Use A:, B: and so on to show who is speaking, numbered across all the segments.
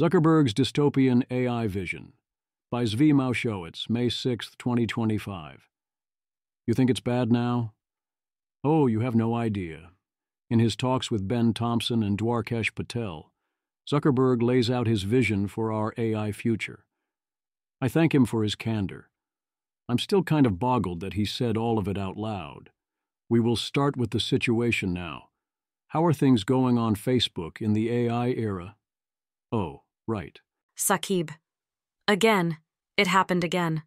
A: Zuckerberg's Dystopian AI Vision by Zvi Maushowitz, May 6, 2025. You think it's bad now? Oh, you have no idea. In his talks with Ben Thompson and Dwarkesh Patel, Zuckerberg lays out his vision for our AI future. I thank him for his candor. I'm still kind of boggled that he said all of it out loud. We will start with the situation now. How are things going on Facebook in the AI era? Oh, right.
B: Saqib. Again. It happened again.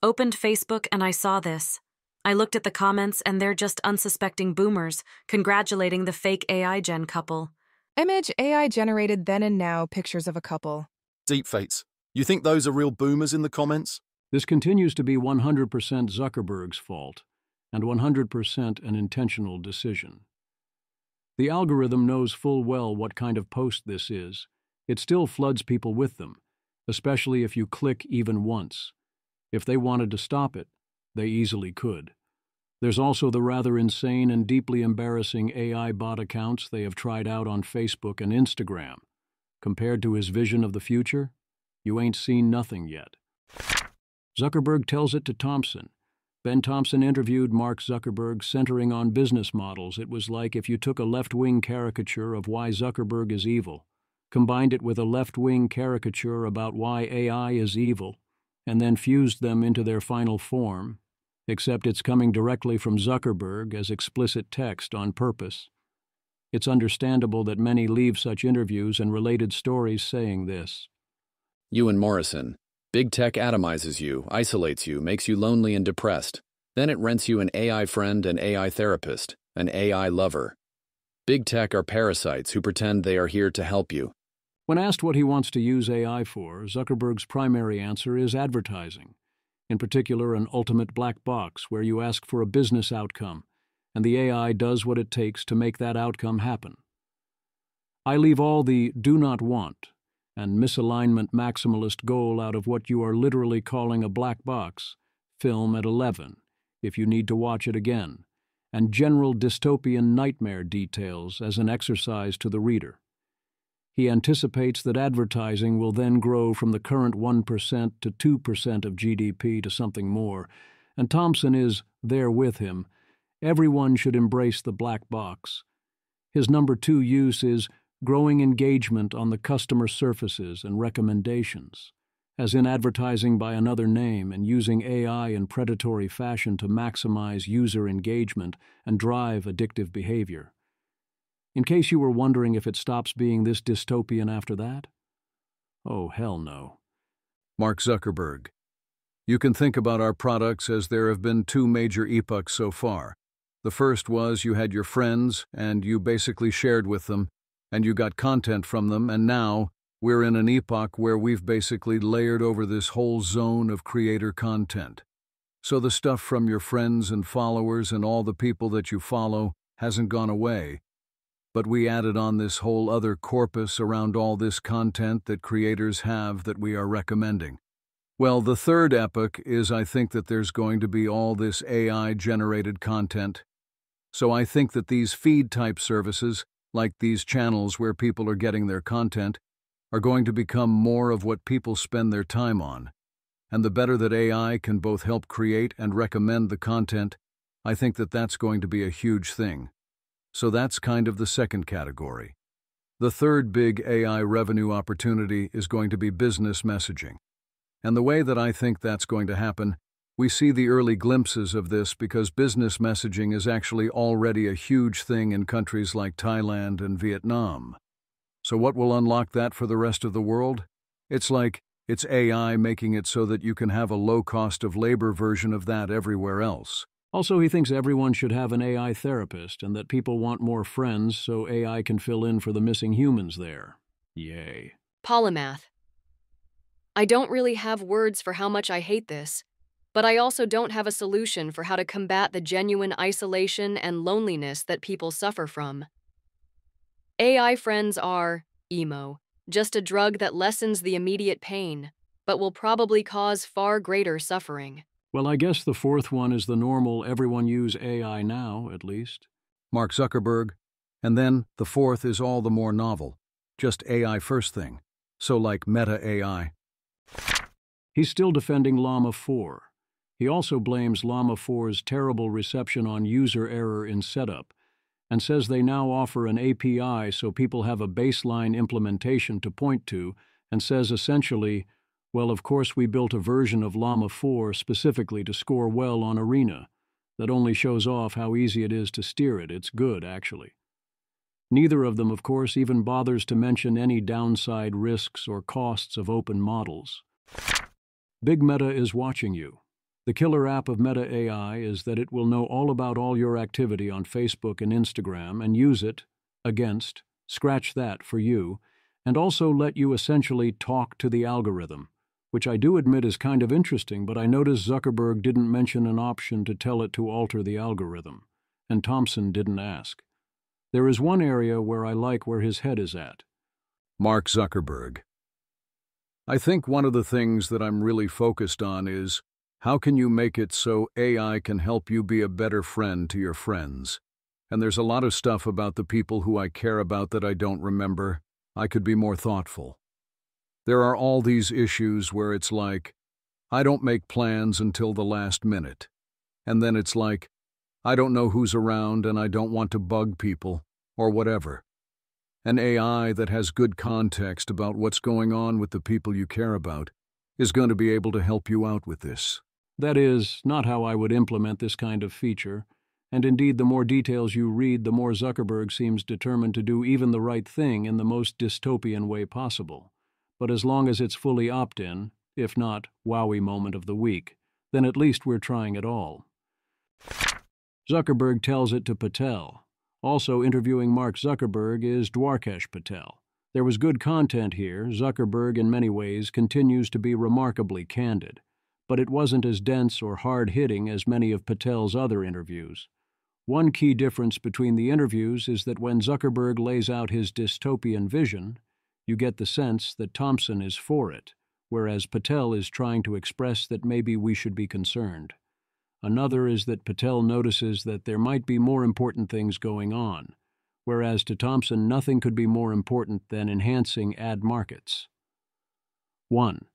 B: Opened Facebook and I saw this. I looked at the comments and they're just unsuspecting boomers congratulating the fake AI gen couple.
C: Image AI generated then and now pictures of a couple.
D: Deepfakes. You think those are real boomers in the comments?
A: This continues to be 100% Zuckerberg's fault and 100% an intentional decision. The algorithm knows full well what kind of post this is. It still floods people with them, especially if you click even once. If they wanted to stop it, they easily could. There's also the rather insane and deeply embarrassing AI bot accounts they have tried out on Facebook and Instagram. Compared to his vision of the future, you ain't seen nothing yet. Zuckerberg tells it to Thompson. Ben Thompson interviewed Mark Zuckerberg centering on business models. It was like if you took a left-wing caricature of why Zuckerberg is evil, combined it with a left-wing caricature about why AI is evil, and then fused them into their final form, except it's coming directly from Zuckerberg as explicit text on purpose. It's understandable that many leave such interviews and related stories saying this.
E: Ewan Morrison. Big tech atomizes you, isolates you, makes you lonely and depressed. Then it rents you an AI friend, an AI therapist, an AI lover. Big tech are parasites who pretend they are here to help you.
A: When asked what he wants to use AI for, Zuckerberg's primary answer is advertising, in particular an ultimate black box where you ask for a business outcome, and the AI does what it takes to make that outcome happen. I leave all the do not want and misalignment maximalist goal out of what you are literally calling a black box, film at 11, if you need to watch it again, and general dystopian nightmare details as an exercise to the reader. He anticipates that advertising will then grow from the current 1% to 2% of GDP to something more, and Thompson is there with him. Everyone should embrace the black box. His number 2 use is growing engagement on the customer surfaces and recommendations, as in advertising by another name and using AI in predatory fashion to maximize user engagement and drive addictive behavior. In case you were wondering if it stops being this dystopian after that? Oh, hell no.
F: Mark Zuckerberg. You can think about our products as there have been 2 major epochs so far. The first was you had your friends and you basically shared with them, and you got content from them, and now we're in an epoch where we've basically layered over this whole zone of creator content. So the stuff from your friends and followers and all the people that you follow hasn't gone away, but we added on this whole other corpus around all this content that creators have that we are recommending. Well, the third epoch is I think that there's going to be all this AI-generated content. So I think that these feed-type services, like these channels where people are getting their content, are going to become more of what people spend their time on. And the better that AI can both help create and recommend the content, I think that that's going to be a huge thing. So that's kind of the second category. The third big AI revenue opportunity is going to be business messaging. And the way that I think that's going to happen, we see the early glimpses of this because business messaging is actually already a huge thing in countries like Thailand and Vietnam. So what will unlock that for the rest of the world? It's AI making it so that you can have a low cost of labor version of that everywhere else.
A: Also, he thinks everyone should have an AI therapist and that people want more friends so AI can fill in for the missing humans there. Yay.
G: Polymath. I don't really have words for how much I hate this, but I also don't have a solution for how to combat the genuine isolation and loneliness that people suffer from. AI friends are emo, just a drug that lessens the immediate pain, but will probably cause far greater suffering.
A: Well, I guess the fourth one is the normal everyone use AI now, at least.
F: Mark Zuckerberg. And then the fourth is all the more novel, just AI first thing. So like Meta AI.
A: He's still defending Llama 4. He also blames Llama 4's terrible reception on user error in setup, and says they now offer an API so people have a baseline implementation to point to, and says essentially, well, of course we built a version of Llama 4 specifically to score well on Arena. That only shows off how easy it is to steer it. It's good, actually. Neither of them, of course, even bothers to mention any downside risks or costs of open models. Big Meta is watching you. The killer app of Meta AI is that it will know all about all your activity on Facebook and Instagram and use it against, scratch that for you, and also let you essentially talk to the algorithm, which I do admit is kind of interesting, but I noticed Zuckerberg didn't mention an option to tell it to alter the algorithm, and Thompson didn't ask. There is one area where I like where his head is at.
F: Mark Zuckerberg. I think one of the things that I'm really focused on is how can you make it so AI can help you be a better friend to your friends? And there's a lot of stuff about the people who I care about that I don't remember. I could be more thoughtful. There are all these issues where it's like, I don't make plans until the last minute. And then it's like, I don't know who's around and I don't want to bug people, or whatever. An AI that has good context about what's going on with the people you care about is going to be able to help you out with this.
A: That is not how I would implement this kind of feature, and indeed the more details you read, the more Zuckerberg seems determined to do even the right thing in the most dystopian way possible. But as long as it's fully opt-in, if not wowie moment of the week, then at least we're trying it all. Zuckerberg tells it to Patel. Also interviewing Mark Zuckerberg is Dwarkesh Patel. There was good content here. Zuckerberg in many ways continues to be remarkably candid, but it wasn't as dense or hard-hitting as many of Patel's other interviews. One key difference between the interviews is that when Zuckerberg lays out his dystopian vision, you get the sense that Thompson is for it, whereas Patel is trying to express that maybe we should be concerned. Another is that Patel notices that there might be more important things going on, whereas to Thompson nothing could be more important than enhancing ad markets. 1.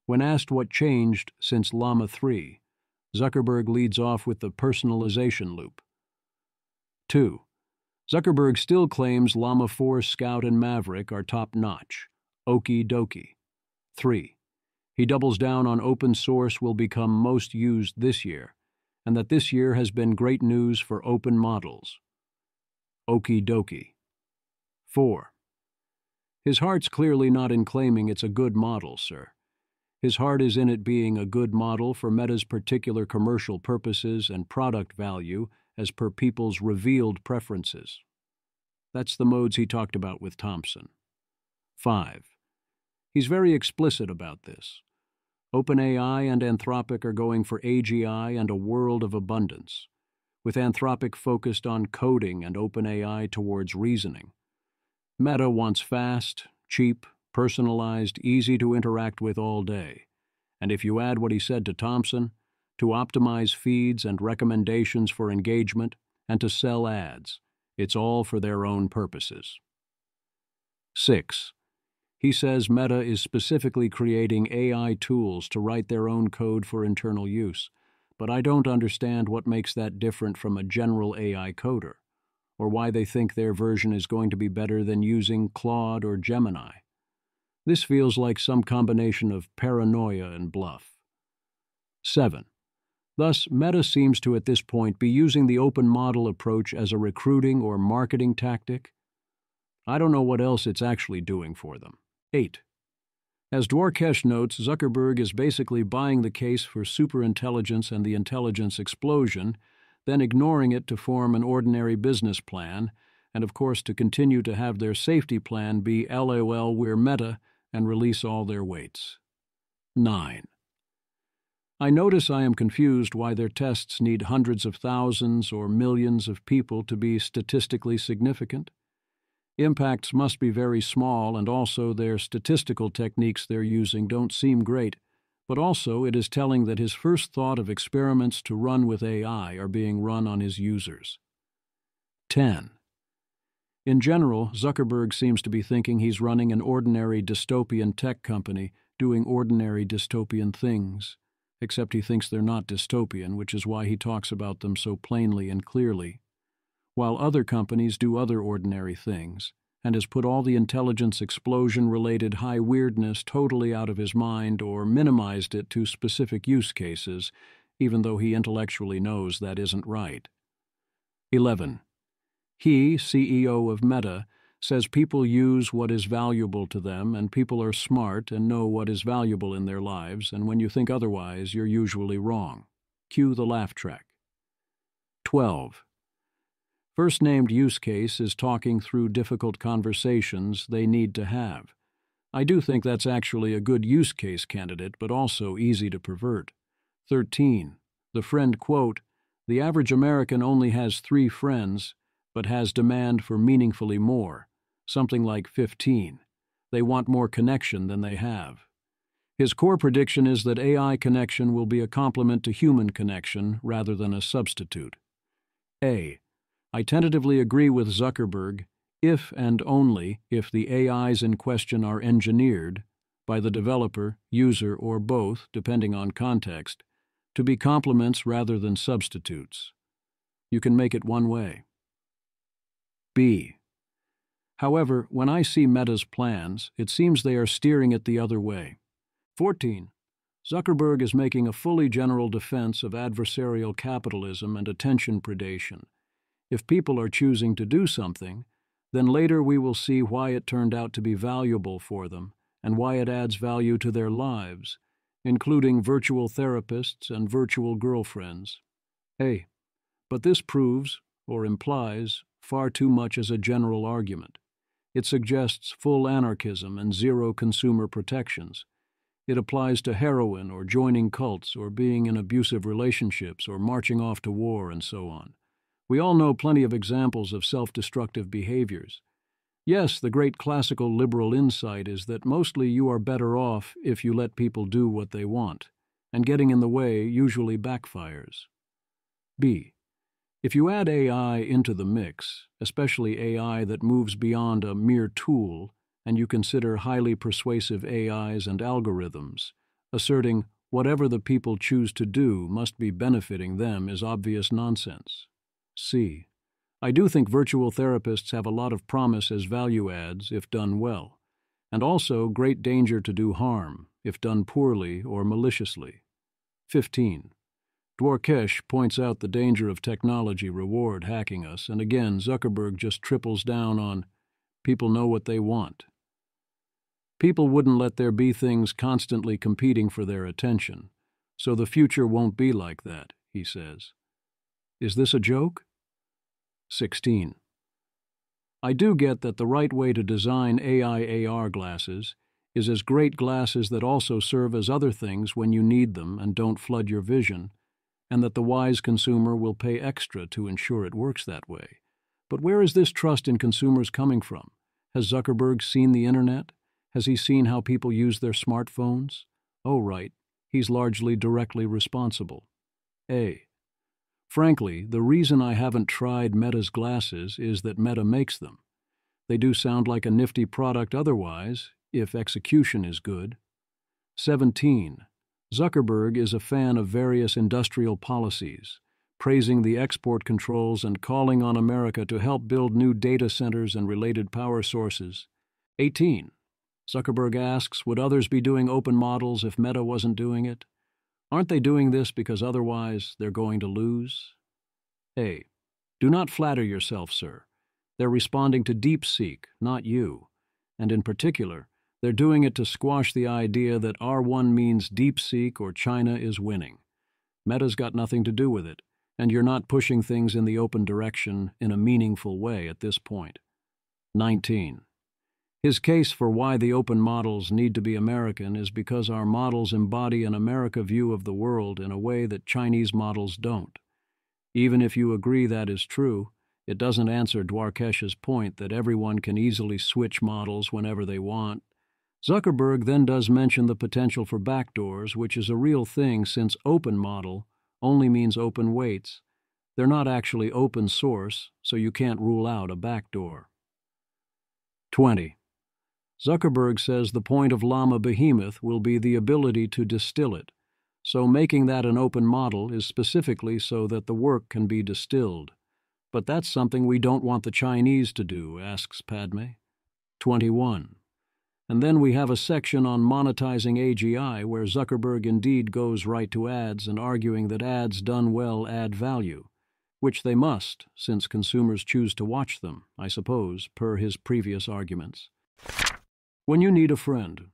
A: When asked what changed since Llama 3, Zuckerberg leads off with the personalization loop. 2. Zuckerberg still claims Llama 4 Scout and Maverick are top-notch. Okie dokie. 3. He doubles down on open source will become most used this year, and that this year has been great news for open models. Okie dokie. 4. His heart's clearly not in claiming it's a good model, sir. His heart is in it being a good model for Meta's particular commercial purposes and product value as per people's revealed preferences. That's the modes he talked about with Thompson. 5. He's very explicit about this. OpenAI and Anthropic are going for AGI and a world of abundance, with Anthropic focused on coding and OpenAI towards reasoning. Meta wants fast, cheap, personalized, easy to interact with all day. And if you add what he said to Thompson, to optimize feeds and recommendations for engagement, and to sell ads, it's all for their own purposes. 6. He says Meta is specifically creating AI tools to write their own code for internal use, but I don't understand what makes that different from a general AI coder, or why they think their version is going to be better than using Claude or Gemini. This feels like some combination of paranoia and bluff. 7. Thus, Meta seems to at this point be using the open model approach as a recruiting or marketing tactic. I don't know what else it's actually doing for them. 8. As Dwarkesh notes, Zuckerberg is basically buying the case for superintelligence and the intelligence explosion, then ignoring it to form an ordinary business plan, and of course to continue to have their safety plan be LOL we're Meta and release all their weights. 9. I notice I am confused why their tests need hundreds of thousands or millions of people to be statistically significant. Impacts must be very small, and also their statistical techniques they're using don't seem great, but also it is telling that his first thought of experiments to run with AI are being run on his users. 10. In general, Zuckerberg seems to be thinking he's running an ordinary dystopian tech company doing ordinary dystopian things, except he thinks they're not dystopian, which is why he talks about them so plainly and clearly. While other companies do other ordinary things, and has put all the intelligence explosion-related high weirdness totally out of his mind or minimized it to specific use cases, even though he intellectually knows that isn't right. 11. He, CEO of Meta, says people use what is valuable to them and people are smart and know what is valuable in their lives, and when you think otherwise, you're usually wrong. Cue the laugh track. 12. First named use case is talking through difficult conversations they need to have. I do think that's actually a good use case candidate, but also easy to pervert. 13. The friend quote, "The average American only has 3 friends, but has demand for meaningfully more, something like 15. They want more connection than they have." His core prediction is that AI connection will be a complement to human connection rather than a substitute. A. I tentatively agree with Zuckerberg if and only if the AIs in question are engineered, by the developer, user, or both, depending on context, to be complements rather than substitutes. You can make it one way. B. However, when I see Meta's plans, it seems they are steering it the other way. 14. Zuckerberg is making a fully general defense of adversarial capitalism and attention predation. If people are choosing to do something, then later we will see why it turned out to be valuable for them and why it adds value to their lives, including virtual therapists and virtual girlfriends. A. But this proves, or implies, far too much as a general argument. It suggests full anarchism and zero consumer protections. It applies to heroin or joining cults or being in abusive relationships or marching off to war and so on. We all know plenty of examples of self-destructive behaviors. Yes, the great classical liberal insight is that mostly you are better off if you let people do what they want, and getting in the way usually backfires. B. If you add AI into the mix, especially AI that moves beyond a mere tool, and you consider highly persuasive AIs and algorithms, asserting whatever the people choose to do must be benefiting them is obvious nonsense. C. I do think virtual therapists have a lot of promise as value adds if done well, and also great danger to do harm if done poorly or maliciously. 15. Dwarkesh points out the danger of technology reward hacking us, and again Zuckerberg just triples down on people know what they want. People wouldn't let there be things constantly competing for their attention, so the future won't be like that, he says. Is this a joke? 16. I do get that the right way to design AI AR glasses is as great glasses that also serve as other things when you need them and don't flood your vision, and that the wise consumer will pay extra to ensure it works that way. But where is this trust in consumers coming from? Has Zuckerberg seen the internet? Has he seen how people use their smartphones? Oh, right, he's largely directly responsible. A. Frankly, the reason I haven't tried Meta's glasses is that Meta makes them. They do sound like a nifty product otherwise, if execution is good. 17. Zuckerberg is a fan of various industrial policies, praising the export controls and calling on America to help build new data centers and related power sources. 18. Zuckerberg asks, would others be doing open models if Meta wasn't doing it? Aren't they doing this because otherwise they're going to lose? A. Do not flatter yourself, sir. They're responding to DeepSeek, not you. And in particular, they're doing it to squash the idea that R1 means DeepSeek or China is winning. Meta's got nothing to do with it, and you're not pushing things in the open direction in a meaningful way at this point. 19. His case for why the open models need to be American is because our models embody an America view of the world in a way that Chinese models don't. Even if you agree that is true, it doesn't answer Dwarkesh's point that everyone can easily switch models whenever they want. Zuckerberg then does mention the potential for backdoors, which is a real thing since open model only means open weights. They're not actually open source, so you can't rule out a backdoor. 20. Zuckerberg says the point of Llama Behemoth will be the ability to distill it, so making that an open model is specifically so that the work can be distilled. But that's something we don't want the Chinese to do, asks Padme. 21. And then we have a section on monetizing AGI where Zuckerberg indeed goes right to ads and arguing that ads done well add value, which they must, since consumers choose to watch them, I suppose, per his previous arguments. When you need a friend.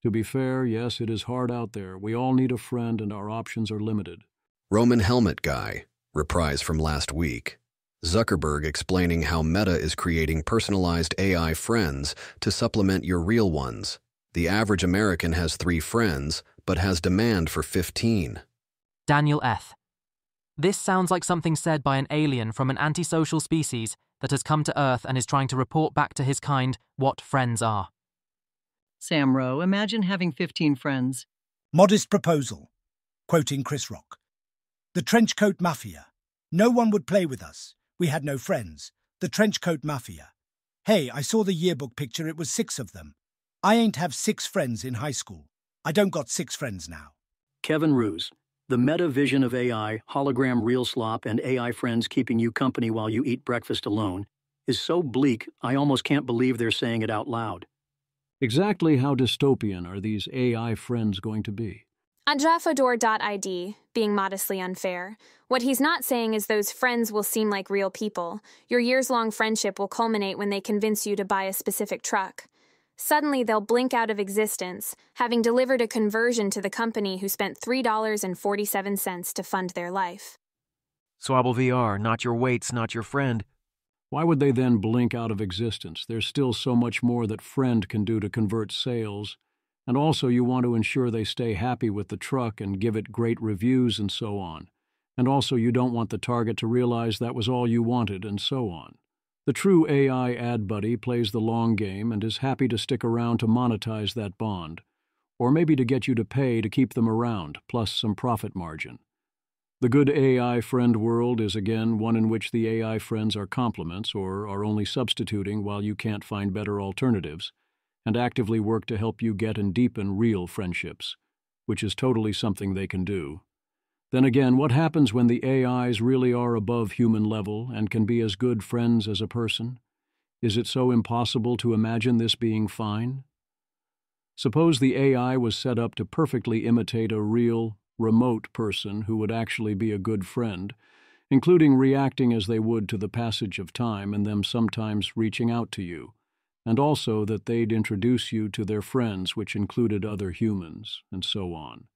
A: To be fair, yes, it is hard out there. We all need a friend and our options are limited.
E: Roman Helmet Guy, reprise from last week. Zuckerberg explaining how Meta is creating personalized AI friends to supplement your real ones. The average American has 3 friends, but has demand for 15.
H: Daniel F. This sounds like something said by an alien from an antisocial species that has come to Earth and is trying to report back to his kind what friends are.
I: Sam Rowe, imagine having 15 friends.
J: Modest proposal. Quoting Chris Rock. The Trenchcoat Mafia. No one would play with us. We had no friends. The Trenchcoat Mafia. Hey, I saw the yearbook picture, it was 6 of them. I ain't have 6 friends in high school. I don't got 6 friends now.
K: Kevin Roos. The meta vision of AI, hologram real slop, and AI friends keeping you company while you eat breakfast alone is so bleak, I almost can't believe they're saying it out loud.
A: Exactly how dystopian are these AI friends going to be?
L: Adrafador.id, being modestly unfair. What he's not saying is those friends will seem like real people. Your years-long friendship will culminate when they convince you to buy a specific truck. Suddenly, they'll blink out of existence, having delivered a conversion to the company who spent $3.47 to fund their life.
M: Swabble VR, not your weights, not your friend.
A: Why would they then blink out of existence? There's still so much more that friend can do to convert sales. And also you want to ensure they stay happy with the truck and give it great reviews and so on. And also you don't want the target to realize that was all you wanted and so on. The true AI ad buddy plays the long game and is happy to stick around to monetize that bond, or maybe to get you to pay to keep them around, plus some profit margin. The good AI friend world is again one in which the AI friends are complements or are only substituting while you can't find better alternatives, and actively work to help you get and deepen real friendships, which is totally something they can do. Then again, what happens when the AIs really are above human level and can be as good friends as a person? Is it so impossible to imagine this being fine? Suppose the AI was set up to perfectly imitate a real, remote person who would actually be a good friend, including reacting as they would to the passage of time and them sometimes reaching out to you, and also that they'd introduce you to their friends, which included other humans, and so on.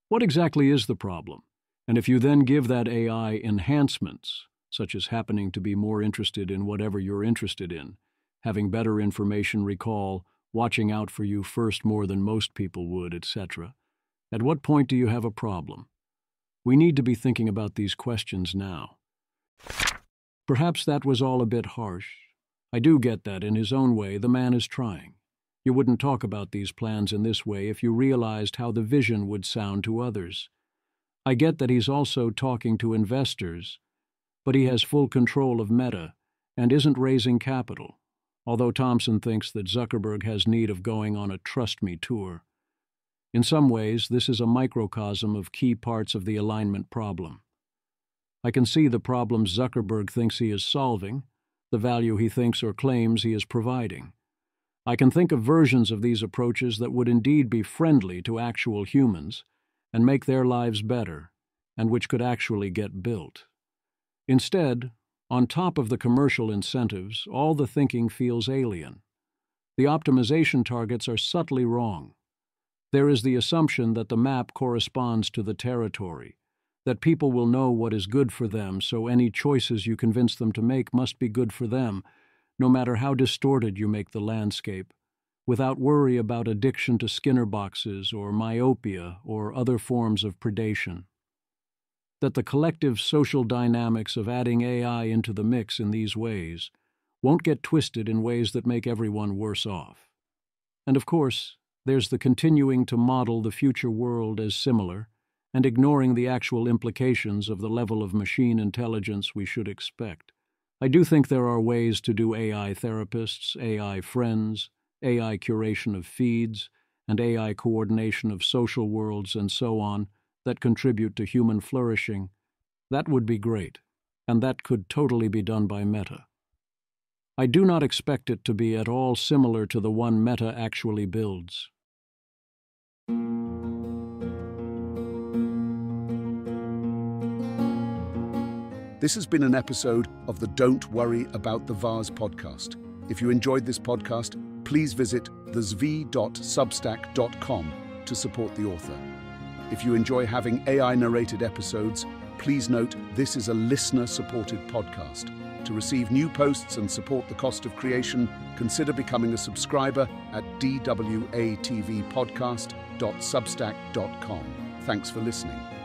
A: What exactly is the problem? And if you then give that AI enhancements, such as happening to be more interested in whatever you're interested in, having better information recall, watching out for you first more than most people would, etc., at what point do you have a problem? We need to be thinking about these questions now. Perhaps that was all a bit harsh. I do get that in his own way the man is trying. You wouldn't talk about these plans in this way if you realized how the vision would sound to others. I get that he's also talking to investors, but he has full control of Meta and isn't raising capital, although Thompson thinks that Zuckerberg has need of going on a Trust Me tour. In some ways, this is a microcosm of key parts of the alignment problem. I can see the problems Zuckerberg thinks he is solving, the value he thinks or claims he is providing. I can think of versions of these approaches that would indeed be friendly to actual humans and make their lives better, and which could actually get built. Instead, on top of the commercial incentives, all the thinking feels alien. The optimization targets are subtly wrong. There is the assumption that the map corresponds to the territory, that people will know what is good for them, so any choices you convince them to make must be good for them, no matter how distorted you make the landscape, without worry about addiction to Skinner boxes or myopia or other forms of predation. That the collective social dynamics of adding AI into the mix in these ways won't get twisted in ways that make everyone worse off. And of course, there's the continuing to model the future world as similar and ignoring the actual implications of the level of machine intelligence we should expect, I do think there are ways to do AI therapists, AI friends, AI curation of feeds, and AI coordination of social worlds and so on that contribute to human flourishing. That would be great, and that could totally be done by Meta. I do not expect it to be at all similar to the one Meta actually builds.
F: This has been an episode of the Don't Worry About the Vase podcast. If you enjoyed this podcast, please visit thezv.substack.com to support the author. If you enjoy having AI-narrated episodes, please note this is a listener-supported podcast. To receive new posts and support the cost of creation, consider becoming a subscriber at dwatvpodcast.substack.com. Thanks for listening.